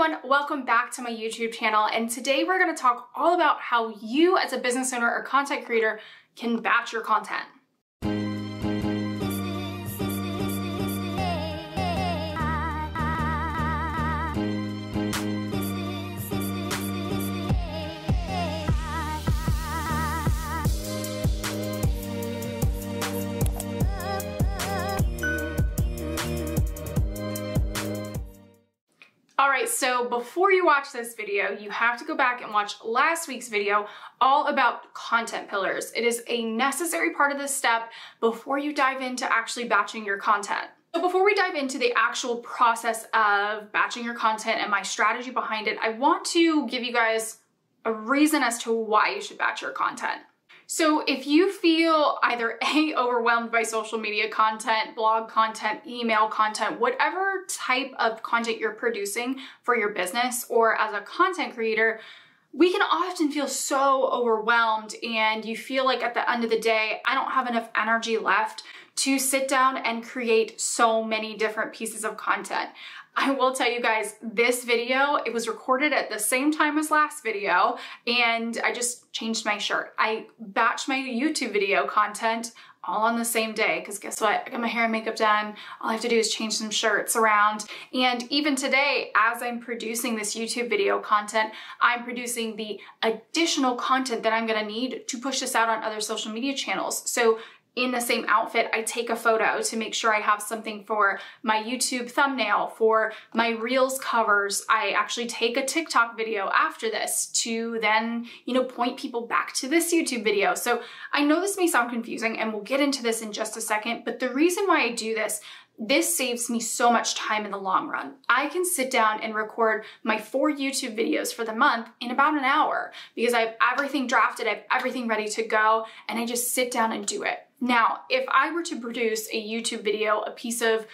everyone, welcome back to my YouTube channel, and today we're going to talk all about how you as a business owner or content creator can batch your content. Alright, so before you watch this video, you have to go back and watch last week's video all about content pillars. It is a necessary part of this step before you dive into actually batching your content. So before we dive into the actual process of batching your content and my strategy behind it, I want to give you guys a reason as to why you should batch your content. So if you feel either A, overwhelmed by social media content, blog content, email content, whatever type of content you're producing for your business or as a content creator, we can often feel so overwhelmed and you feel like at the end of the day, I don't have enough energy left to sit down and create so many different pieces of content. I will tell you guys, this video, it was recorded at the same time as last video, and I just changed my shirt. I batched my YouTube video content all on the same day, because guess what? I got my hair and makeup done. All I have to do is change some shirts around. And even today, as I'm producing this YouTube video content, I'm producing the additional content that I'm gonna need to push this out on other social media channels. So in the same outfit, I take a photo to make sure I have something for my YouTube thumbnail, for my Reels covers. I actually take a TikTok video after this to then, point people back to this YouTube video. So I know this may sound confusing and we'll get into this in just a second, but the reason why I do this saves me so much time in the long run. I can sit down and record my 4 YouTube videos for the month in about an hour because I have everything drafted, I have everything ready to go, and I just sit down and do it. Now, if I were to produce a YouTube video, a piece of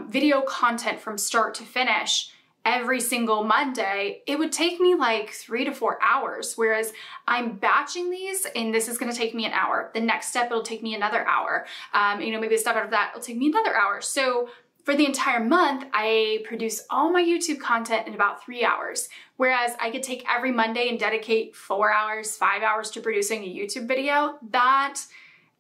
video content from start to finish every single Monday, it would take me like 3 to 4 hours, whereas I'm batching these and this is gonna take me an hour. The next step, it'll take me another hour. Maybe a step out of that, it'll take me another hour. So for the entire month, I produce all my YouTube content in about 3 hours, whereas I could take every Monday and dedicate 4 hours, 5 hours to producing a YouTube video.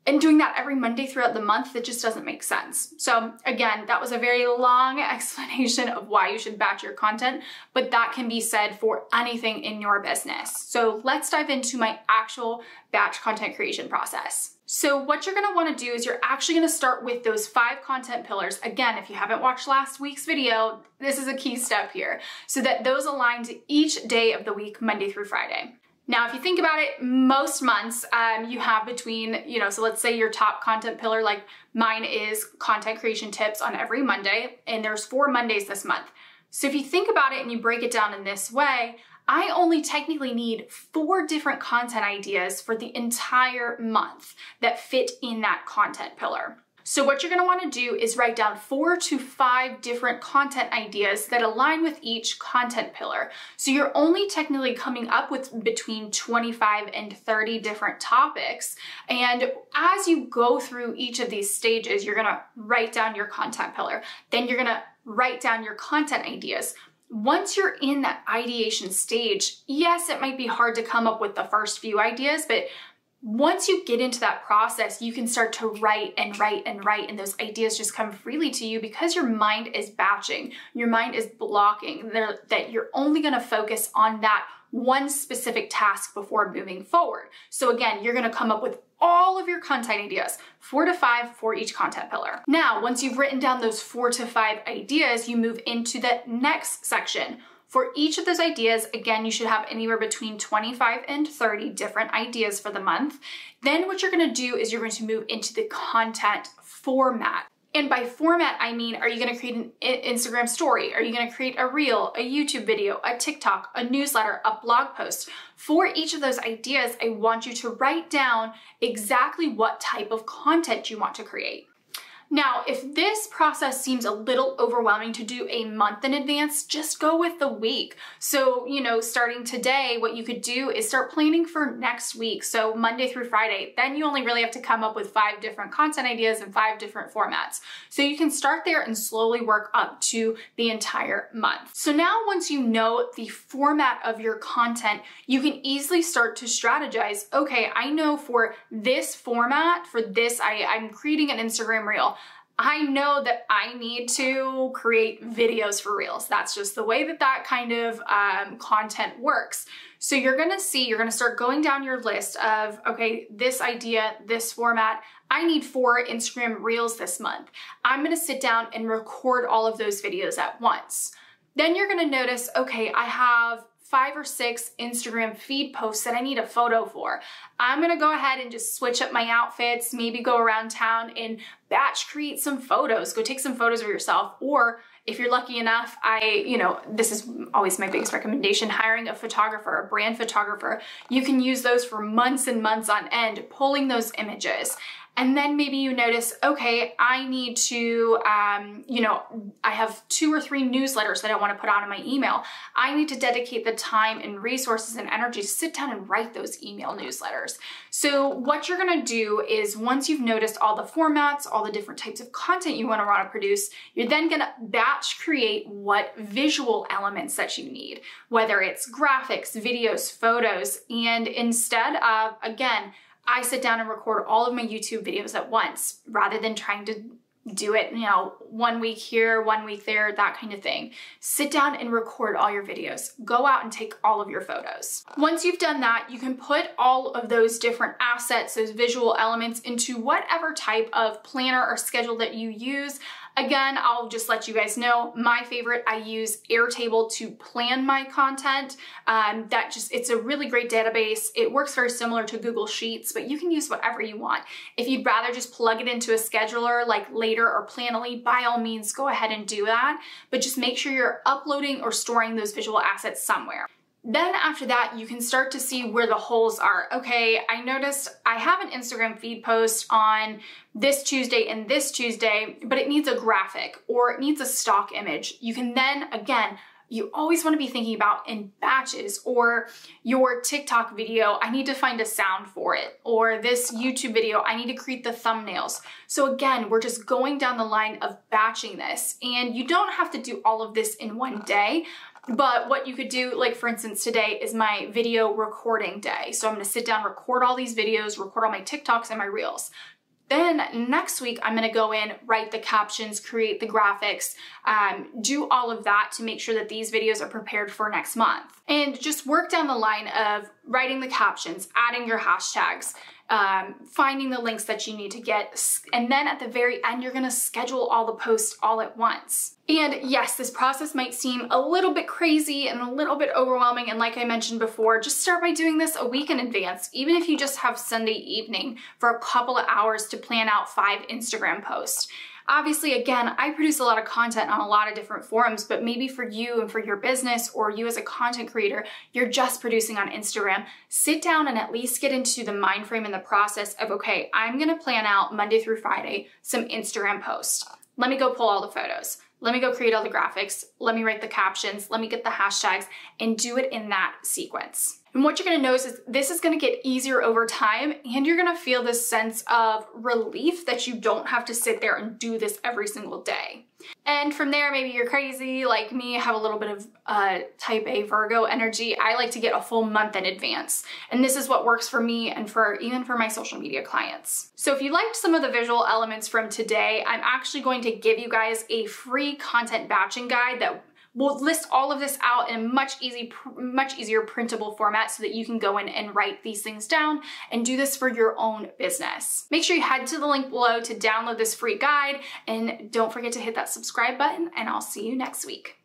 And doing that every Monday throughout the month, that just doesn't make sense. So again, that was a very long explanation of why you should batch your content, but that can be said for anything in your business. So let's dive into my actual batch content creation process. So what you're gonna wanna do is you're actually gonna start with those 5 content pillars. Again, if you haven't watched last week's video, this is a key step here, so that those align to each day of the week, Monday through Friday. Now, if you think about it, most months you have between, so let's say your top content pillar, like mine is content creation tips on every Monday, and there's 4 Mondays this month. So if you think about it and you break it down in this way, I only technically need 4 different content ideas for the entire month that fit in that content pillar. So what you're gonna wanna do is write down 4 to 5 different content ideas that align with each content pillar. So you're only technically coming up with between 25 and 30 different topics. And as you go through each of these stages, you're gonna write down your content pillar. Then you're gonna write down your content ideas. Once you're in that ideation stage, yes, it might be hard to come up with the first few ideas, but once you get into that process, you can start to write and write and write, and those ideas just come freely to you because your mind is batching, your mind is blocking, that you're only gonna focus on that one specific task before moving forward. So again, you're gonna come up with all of your content ideas, 4 to 5 for each content pillar. Now, once you've written down those 4 to 5 ideas, you move into the next section. For each of those ideas, again, you should have anywhere between 25 and 30 different ideas for the month. Then what you're gonna do is you're going to move into the content format. And by format, I mean, are you gonna create an Instagram story? Are you gonna create a reel, a YouTube video, a TikTok, a newsletter, a blog post? For each of those ideas, I want you to write down exactly what type of content you want to create. Now, if this process seems a little overwhelming to do a month in advance, just go with the week. So, starting today, what you could do is start planning for next week. So Monday through Friday, then you only really have to come up with 5 different content ideas and 5 different formats. So you can start there and slowly work up to the entire month. So now once you know the format of your content, you can easily start to strategize. Okay, I know for this format, for this, I'm creating an Instagram reel. I know that I need to create videos for Reels. That's just the way that kind of content works. So you're gonna start going down your list of, okay, this idea, this format, I need 4 Instagram Reels this month. I'm gonna sit down and record all of those videos at once. Then you're gonna notice, okay, I have 5 or 6 Instagram feed posts that I need a photo for. I'm gonna go ahead and just switch up my outfits, maybe go around town and batch create some photos, go take some photos of yourself. Or if you're lucky enough, this is always my biggest recommendation, hiring a photographer, a brand photographer. You can use those for months and months on end, pulling those images. And then maybe you notice, okay, I need to, I have 2 or 3 newsletters that I want to put out in my email. I need to dedicate the time and resources and energy to sit down and write those email newsletters. So what you're going to do is once you've noticed all the formats, all the different types of content you want to produce, you're then going to batch create what visual elements that you need, whether it's graphics, videos, photos, and instead of, again, I sit down and record all of my YouTube videos at once rather than trying to do it, 1 week here, 1 week there, that kind of thing. Sit down and record all your videos. Go out and take all of your photos. Once you've done that, you can put all of those different assets, those visual elements into whatever type of planner or schedule that you use. Again, I'll just let you guys know, my favorite, I use Airtable to plan my content. It's a really great database. It works very similar to Google Sheets, but you can use whatever you want. If you'd rather just plug it into a scheduler like Later or Planoly, by all means, go ahead and do that. But just make sure you're uploading or storing those visual assets somewhere. Then after that, you can start to see where the holes are. Okay, I noticed I have an Instagram feed post on this Tuesday and this Tuesday, but it needs a graphic or it needs a stock image. You can then, again, you always want to be thinking about in batches. Or your TikTok video, I need to find a sound for it. Or this YouTube video, I need to create the thumbnails. So again, we're just going down the line of batching this. And you don't have to do all of this in one day. But what you could do, like for instance, today is my video recording day. So I'm gonna sit down, record all these videos, record all my TikToks and my Reels. Then next week, I'm gonna go in, write the captions, create the graphics, do all of that to make sure that these videos are prepared for next month. And just work down the line of writing the captions, adding your hashtags, finding the links that you need to get. And then at the very end, you're gonna schedule all the posts all at once. And yes, this process might seem a little bit crazy and a little bit overwhelming. And like I mentioned before, just start by doing this a week in advance, even if you just have Sunday evening for a couple of hours to plan out 5 Instagram posts. Obviously, again, I produce a lot of content on a lot of different forums, but maybe for you and for your business or you as a content creator, you're just producing on Instagram. Sit down and at least get into the mind frame and the process of, okay, I'm gonna plan out Monday through Friday some Instagram posts. Let me go pull all the photos. Let me go create all the graphics. Let me write the captions. Let me get the hashtags and do it in that sequence. And what you're gonna notice is this is gonna get easier over time and you're gonna feel this sense of relief that you don't have to sit there and do this every single day. And from there, maybe you're crazy like me, have a little bit of type A Virgo energy. I like to get a full month in advance. And this is what works for me and even for my social media clients. So if you liked some of the visual elements from today, I'm actually going to give you guys a free content batching guide that will list all of this out in a much easier printable format so that you can go in and write these things down and do this for your own business. Make sure you head to the link below to download this free guide and don't forget to hit that subscribe button and I'll see you next week.